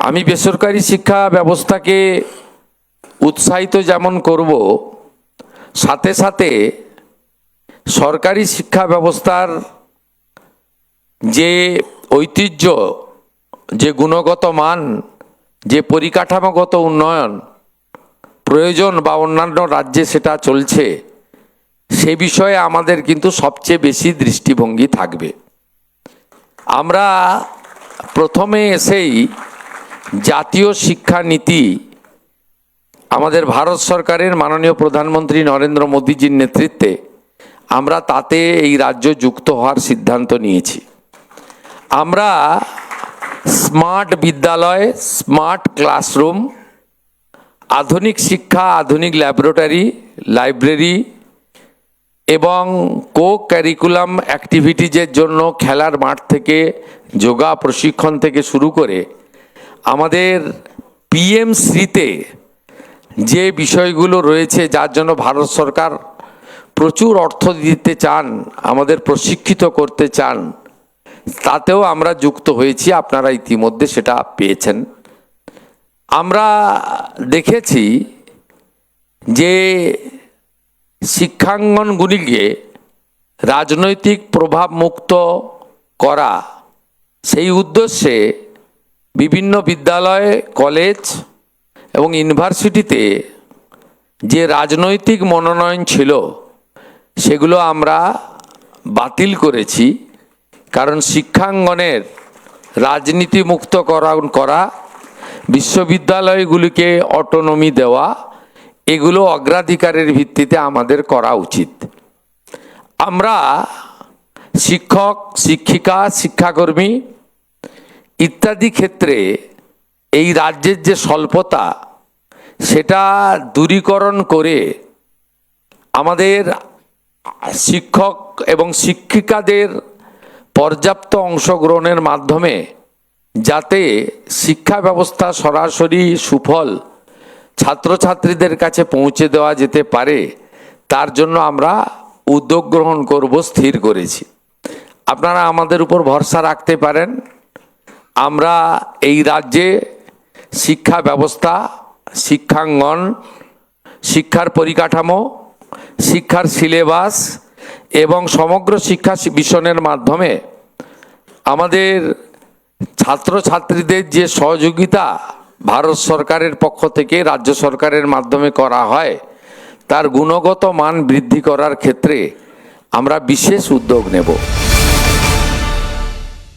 আমি বেসরকারি শিক্ষা ব্যবস্থাকে উৎসাহিত যেমন করব, সাথে সাথে সরকারি শিক্ষা ব্যবস্থার যে ঐতিহ্য, যে গুণগত মান, যে পরিকাঠামোগত উন্নয়ন প্রয়োজন বা অন্যান্য রাজ্যে সেটা চলছে, সে বিষয়ে আমাদের কিন্তু সবচেয়ে বেশি দৃষ্টিভঙ্গি থাকবে। আমরা প্রথমে এসেই জাতীয় শিক্ষানীতি আমাদের ভারত সরকারের মাননীয় প্রধানমন্ত্রী নরেন্দ্র মোদীজির নেতৃত্বে আমরা তাতে এই রাজ্য যুক্ত হওয়ার সিদ্ধান্ত নিয়েছি। আমরা স্মার্ট বিদ্যালয়, স্মার্ট ক্লাসরুম, আধুনিক শিক্ষা, আধুনিক ল্যাবরেটরি, লাইব্রেরি এবং কো ক্যারিকুলাম অ্যাক্টিভিটিজের জন্য খেলার মাঠ থেকে যোগা প্রশিক্ষণ থেকে শুরু করে আমাদের পিএমশ্রীতে যে বিষয়গুলো রয়েছে, যার জন্য ভারত সরকার প্রচুর অর্থ দিতে চান, আমাদের প্রশিক্ষিত করতে চান, তাতেও আমরা যুক্ত হয়েছি। আপনারা ইতিমধ্যে সেটা পেয়েছেন। আমরা দেখেছি যে শিক্ষাঙ্গনগুলিকে রাজনৈতিক প্রভাব মুক্ত করা, সেই উদ্দেশ্যে বিভিন্ন বিদ্যালয়, কলেজ এবং ইউনিভার্সিটিতে যে রাজনৈতিক মনোনয়ন ছিল সেগুলো আমরা বাতিল করেছি। কারণ শিক্ষাঙ্গনের রাজনীতি মুক্ত করা, বিশ্ববিদ্যালয়গুলিকে অটোনমি দেওয়া, এগুলো অগ্রাধিকারের ভিত্তিতে আমাদের করা উচিত। আমরা শিক্ষক, শিক্ষিকা, শিক্ষাকর্মী ইত্যাদি ক্ষেত্রে এই রাজ্যের যে স্বল্পতা, সেটা দূরীকরণ করে আমাদের শিক্ষক এবং শিক্ষিকাদের পর্যাপ্ত অংশগ্রহণের মাধ্যমে যাতে শিক্ষা ব্যবস্থা সরাসরি সুফল ছাত্রছাত্রীদের কাছে পৌঁছে দেওয়া যেতে পারে, তার জন্য আমরা উদ্যোগ গ্রহণ করব স্থির করেছি। আপনারা আমাদের উপর ভরসা রাখতে পারেন। আমরা এই রাজ্যে শিক্ষা ব্যবস্থা, শিক্ষাঙ্গন, শিক্ষার পরিকাঠামো, শিক্ষার সিলেবাস এবং সমগ্র শিক্ষা মিশনের মাধ্যমে আমাদের ছাত্রছাত্রীদের যে সহযোগিতা ভারত সরকারের পক্ষ থেকে, রাজ্য সরকারের মাধ্যমে করা হয়, তার গুণগত মান বৃদ্ধি করার ক্ষেত্রে আমরা বিশেষ উদ্যোগ নেব।